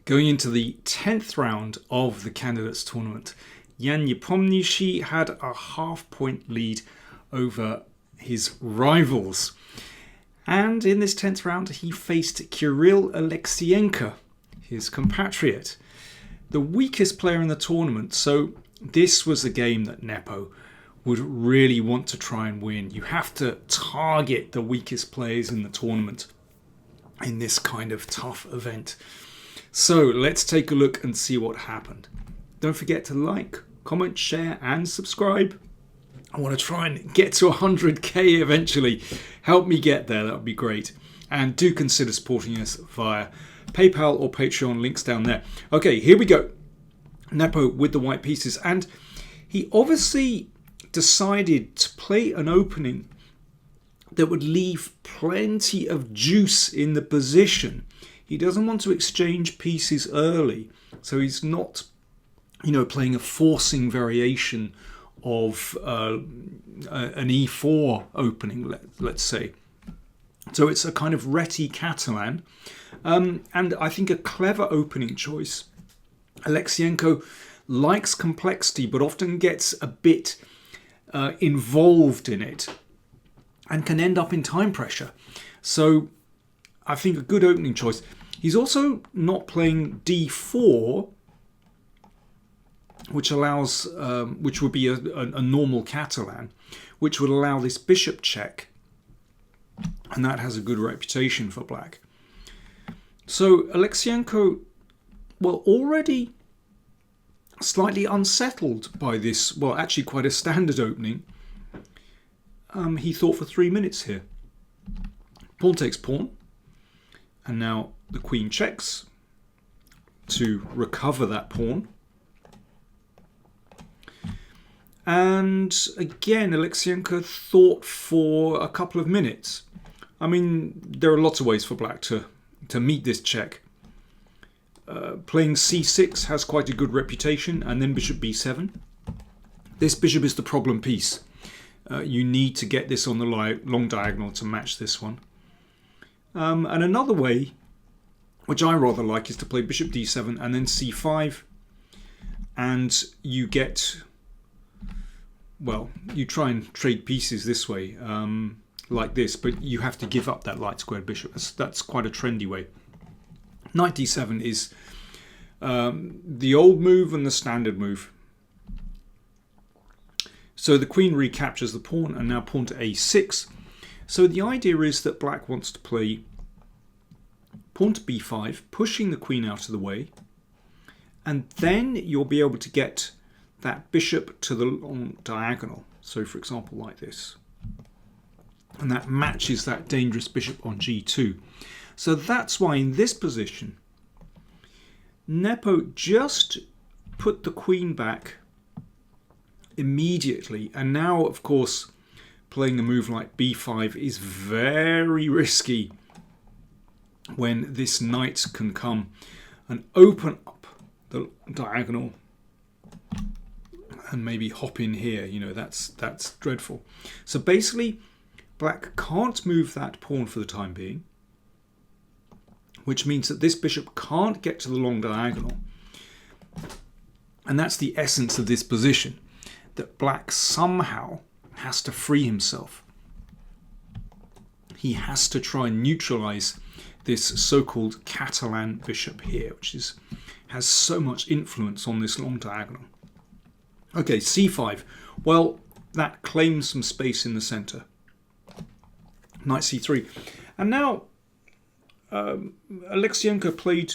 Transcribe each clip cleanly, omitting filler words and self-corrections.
Going into the 10th round of the Candidates tournament, Ian Nepomniachtchi had a half-point lead over his rivals. And in this 10th round, he faced Kirill Alekseenko, his compatriot, the weakest player in the tournament. So this was a game that Nepo would really want to try and win. You have to target the weakest players in the tournament in this kind of tough event. So let's take a look and see what happened. Don't forget to like, comment, share and subscribe. I want to try and get to 100k eventually. Help me get there, that would be great. And do consider supporting us via PayPal or Patreon, links down there. Okay, here we go. Nepo with the white pieces, and he obviously decided to play an opening that would leave plenty of juice in the position. He doesn't want to exchange pieces early, so he's not, playing a forcing variation of an e4 opening, let's say. So it's a kind of Reti Catalan, and I think a clever opening choice. Alekseenko likes complexity, but often gets a bit involved in it and can end up in time pressure. So I think a good opening choice. He's also not playing d4, which allows, which would be a normal Catalan, which would allow this bishop check, and that has a good reputation for black. So Alekseenko, well, already slightly unsettled by this, well, actually quite a standard opening. He thought for 3 minutes here. Pawn takes pawn. And now the queen checks to recover that pawn. And again, Alekseenko thought for a couple of minutes. I mean, there are lots of ways for black to meet this check. Playing c6 has quite a good reputation, and then bishop b7. This bishop is the problem piece. You need to get this on the long diagonal to match this one. And another way, which I rather like, is to play bishop d7 and then c5. And you get, well, you try and trade pieces this way, like this, but you have to give up that light squared bishop. That's quite a trendy way. Knight d7 is the old move and the standard move. So the queen recaptures the pawn, and now pawn to a6. So the idea is that black wants to play pawn to b5, pushing the queen out of the way, and then you'll be able to get that bishop to the long diagonal. So for example, like this. And that matches that dangerous bishop on g2. So that's why in this position, Nepo just put the queen back immediately. And now, of course, playing a move like b5 is very risky when this knight can come and open up the diagonal and maybe hop in here. That's dreadful. So basically, black can't move that pawn for the time being, which means that this bishop can't get to the long diagonal. And that's the essence of this position, that black somehow has to free himself. He has to try and neutralize this so-called Catalan bishop here, which has so much influence on this long diagonal. Okay, c5. Well, that claims some space in the center. Knight c3. And now Alekseenko played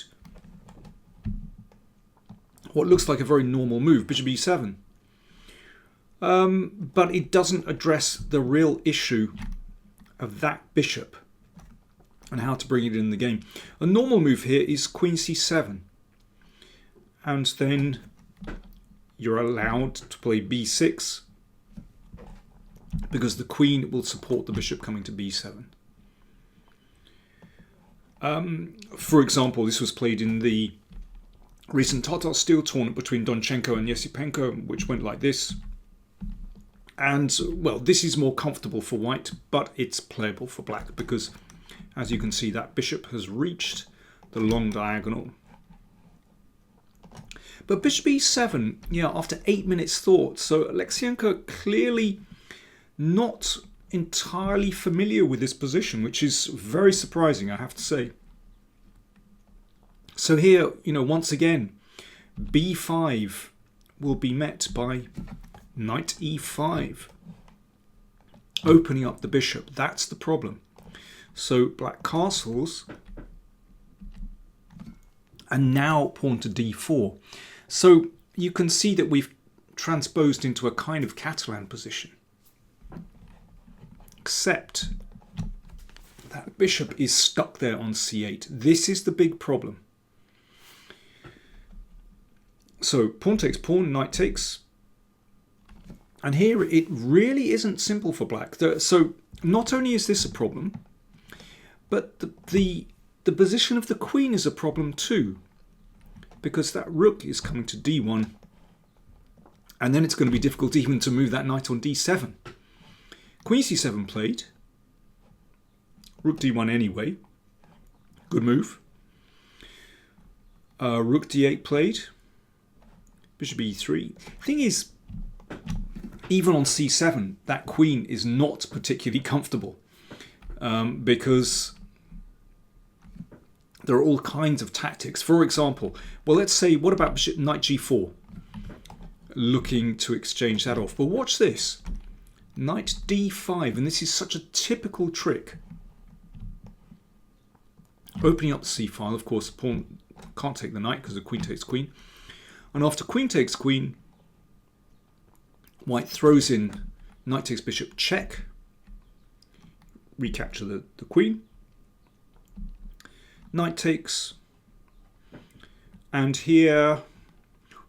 what looks like a very normal move, bishop e7. But it doesn't address the real issue of that bishop and how to bring it in the game. A normal move here is queen c7. And then you're allowed to play b6 because the queen will support the bishop coming to b7. For example, this was played in the recent Tartar Steel tournament between Donchenko and Yesipenko, which went like this. And, well, this is more comfortable for white, but it's playable for black because, as you can see, that bishop has reached the long diagonal But bishop e7, yeah, after 8 minutes thought. So Alekseenko clearly not entirely familiar with this position, which is very surprising, I have to say. So here, once again, b5 will be met by knight e5, opening up the bishop. That's the problem. So black castles, and now pawn to d4. So you can see that we've transposed into a kind of Catalan position. Except that bishop is stuck there on c8. This is the big problem. So pawn takes pawn, knight takes. And here it really isn't simple for black. So not only is this a problem, but the position of the queen is a problem too. Because that rook is coming to d1. And then it's going to be difficult even to move that knight on d7. Queen c7 played. Rook d1 anyway. Good move. Rook d8 played. Bishop e3. Thing is, even on c7, that queen is not particularly comfortable because there are all kinds of tactics. For example, well, let's say, what about bishop knight g4? Looking to exchange that off. But watch this. Knight d5, and this is such a typical trick. Opening up the c file, of course, the pawn can't take the knight because the queen takes queen. And after queen takes queen, white throws in knight takes bishop check, recapture the queen, knight takes, and here,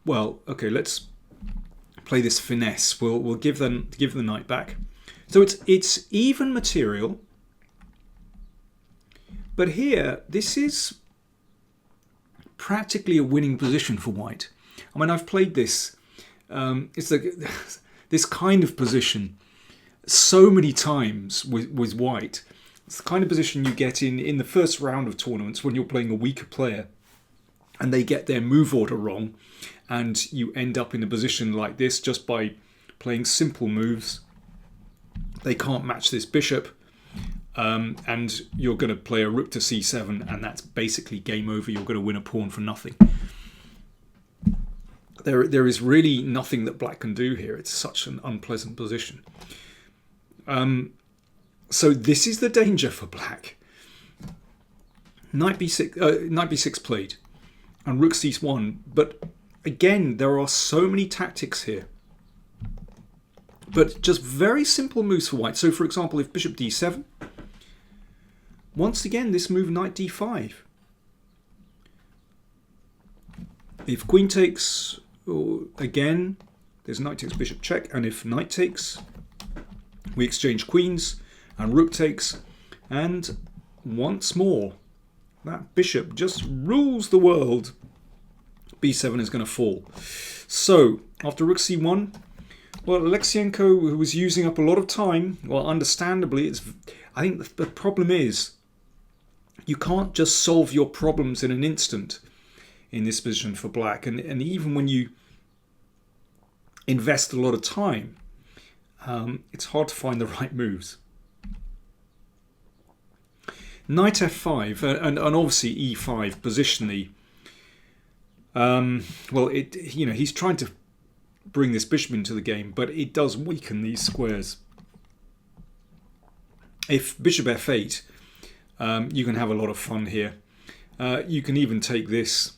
well, okay, let's play this finesse. We'll give the knight back. So it's even material, but here this is practically a winning position for white. I mean, I've played this. It's like this kind of position so many times with white. It's the kind of position you get in the first round of tournaments when you're playing a weaker player and they get their move order wrong, and you end up in a position like this just by playing simple moves. They can't match this bishop, and you're going to play a rook to c7, and that's basically game over. You're going to win a pawn for nothing. There is really nothing that black can do here. It's such an unpleasant position. So this is the danger for black. Knight b6 played, and rook c1. But again, there are so many tactics here. But just very simple moves for white. So for example, if bishop d7, once again this move knight d5. If queen takes, again, there's knight takes bishop check, and if knight takes, we exchange queens, and rook takes, and once more, that bishop just rules the world. b7 is going to fall. So, after rook c1, well, Alekseenko, who was using up a lot of time, well, understandably, I think the problem is you can't just solve your problems in an instant in this position for black. And even when you invest a lot of time, it's hard to find the right moves. Knight f5, and obviously e5 positionally. Well, he's trying to bring this bishop into the game, but it does weaken these squares. If bishop f8, you can have a lot of fun here. You can even take this.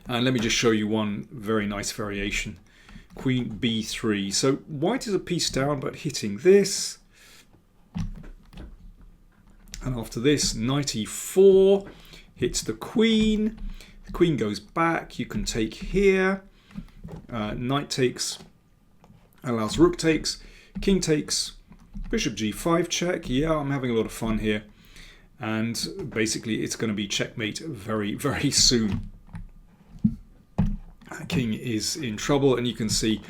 And let me just show you one very nice variation. Queen b3. So white is a piece down, but hitting this. And after this, knight e4 hits the queen. The queen goes back. You can take here. Knight takes, allows rook takes. King takes. Bishop g5 check. Yeah, I'm having a lot of fun here. And basically, it's going to be checkmate very, very soon. King is in trouble, and you can see,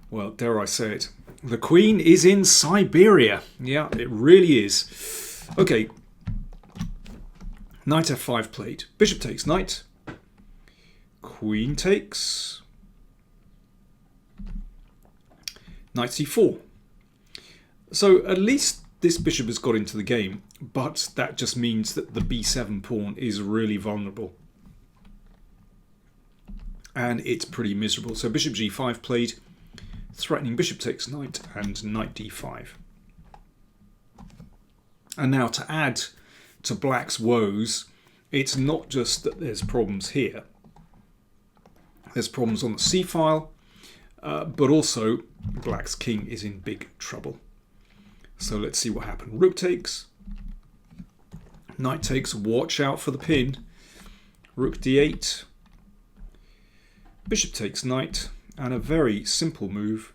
well, dare I say it, the queen is in Siberia. Yeah, it really is. Okay, knight f5 played. Bishop takes knight. Queen takes. Knight c4. So at least this bishop has got into the game, but that just means that the b7 pawn is really vulnerable. And it's pretty miserable. So bishop g5 played, threatening bishop takes knight and knight d5. And now to add to black's woes, it's not just that there's problems here. There's problems on the c-file, but also black's king is in big trouble. So let's see what happened. Rook takes, knight takes, watch out for the pin. Rook d8, bishop takes knight, and a very simple move.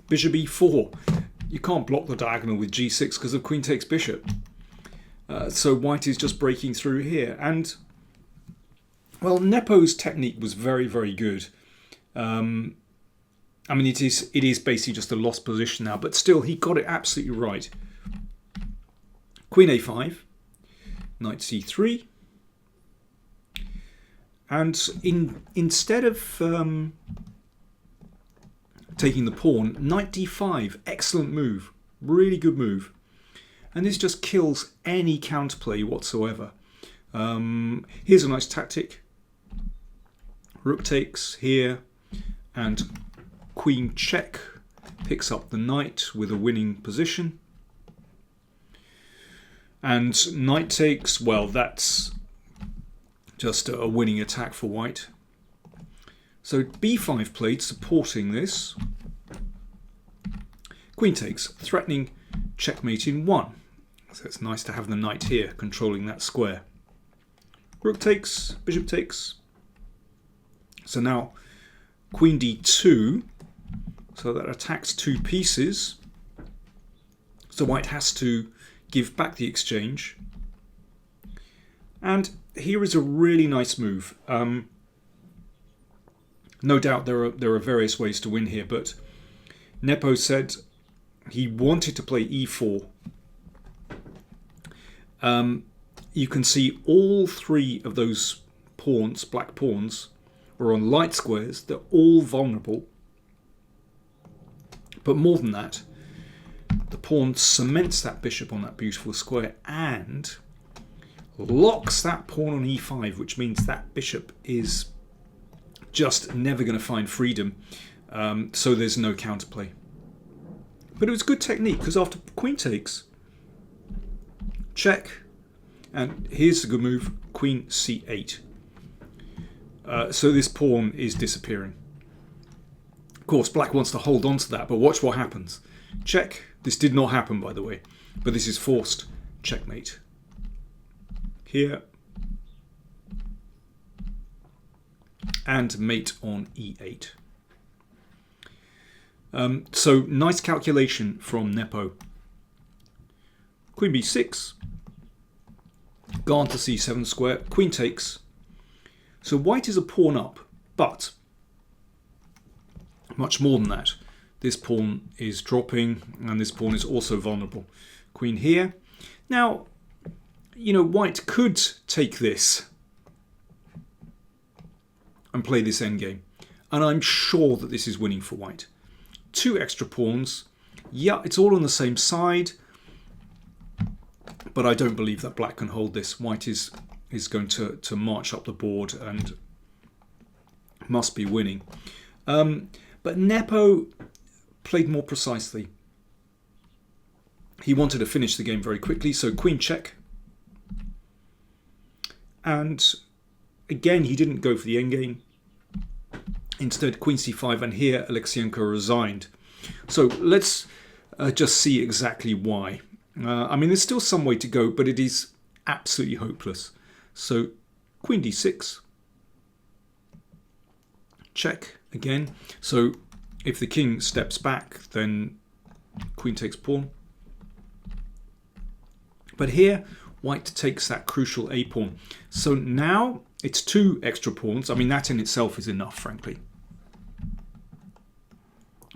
Bishop e4. You can't block the diagonal with g6 because of queen takes bishop. So white is just breaking through here. And, well, Nepo's technique was very, very good. I mean, it is basically just a lost position now, but still, he got it absolutely right. Queen a5, knight c3. And instead of taking the pawn, knight d5, excellent move, really good move. And this just kills any counterplay whatsoever. Here's a nice tactic. Rook takes here, and queen check picks up the knight with a winning position. And knight takes, well, that's just a winning attack for white. So b5 played, supporting this. Queen takes, threatening checkmate in 1. So it's nice to have the knight here, controlling that square. Rook takes, bishop takes. So now queen d2. So that attacks 2 pieces. So white has to give back the exchange. And here is a really nice move. No doubt there are various ways to win here, but Nepo said he wanted to play e4. You can see all 3 of those pawns, black pawns, are on light squares. They're all vulnerable. But more than that, the pawn cements that bishop on that beautiful square and locks that pawn on e5, which means that bishop is just never going to find freedom. So there's no counterplay. But it was good technique, because after queen takes, check, and here's a good move, queen c8. So this pawn is disappearing. Of course, black wants to hold on to that, but watch what happens. Check. This did not happen, by the way, but this is forced checkmate. Here. And mate on e8. So nice calculation from Nepo. Queen b6. Gone to c7 square. Queen takes. So white is a pawn up, but much more than that. This pawn is dropping, and this pawn is also vulnerable. Queen here. Now, you know, white could take this and play this endgame. And I'm sure that this is winning for white. 2 extra pawns. Yeah, it's all on the same side. But I don't believe that black can hold this. White is going to march up the board and must be winning. But Nepo played more precisely. He wanted to finish the game very quickly, so queen check. And again, he didn't go for the endgame. Instead, queen c5, and here Alekseenko resigned. So let's just see exactly why. I mean, there's still some way to go, but it is absolutely hopeless. So queen d6. Check again. So if the king steps back, then queen takes pawn. But here, white takes that crucial a pawn. So now it's 2 extra pawns. I mean, that in itself is enough, frankly.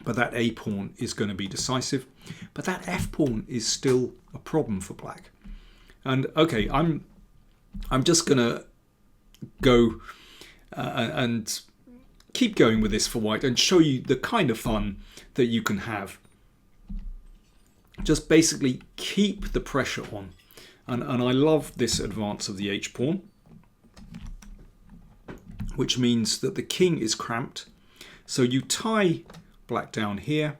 But that a pawn is going to be decisive. But that f pawn is still a problem for black. And okay, I'm just going to go and keep going with this for white and show you the kind of fun that you can have. Just basically keep the pressure on. And I love this advance of the h-pawn, which means that the king is cramped. So you tie black down here.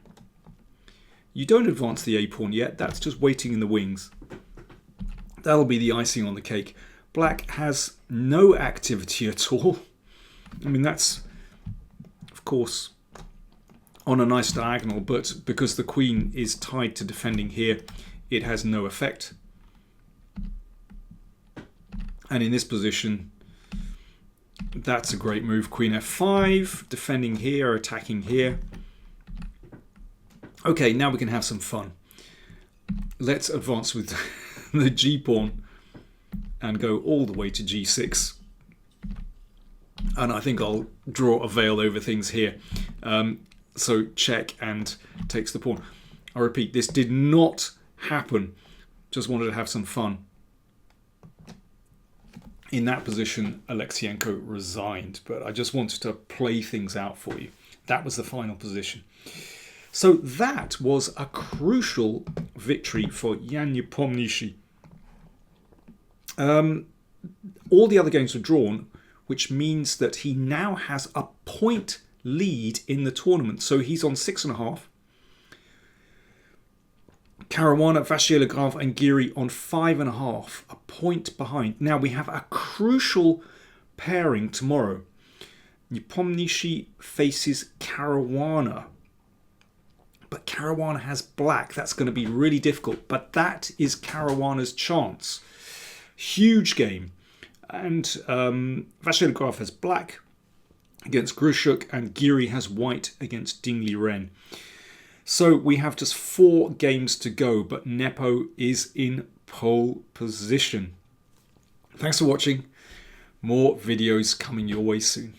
You don't advance the a-pawn yet. That's just waiting in the wings. That'll be the icing on the cake. Black has no activity at all. I mean, that's, of course, on a nice diagonal, but because the queen is tied to defending here, it has no effect. And in this position, that's a great move. Queen f5, defending here, attacking here. Okay, now we can have some fun. Let's advance with the g-pawn and go all the way to g6. And I think I'll draw a veil over things here. So check and takes the pawn. I repeat, this did not happen. Just wanted to have some fun. In that position, Alekseenko resigned, but I just wanted to play things out for you. That was the final position. So that was a crucial victory for Ian Nepomniachtchi. All the other games were drawn, which means that he now has a point lead in the tournament. So he's on 6.5. Caruana, Vachier-Lagrave and Giri on 5.5, a point behind. Now we have a crucial pairing tomorrow. Nepomniachtchi faces Caruana. But Caruana has black. That's going to be really difficult. But that is Caruana's chance. Huge game. And Vachier-Lagrave has black against Grushuk, and Giri has white against Ding Liren. So we have just 4 games to go, but Nepo is in pole position. Thanks for watching. More videos coming your way soon.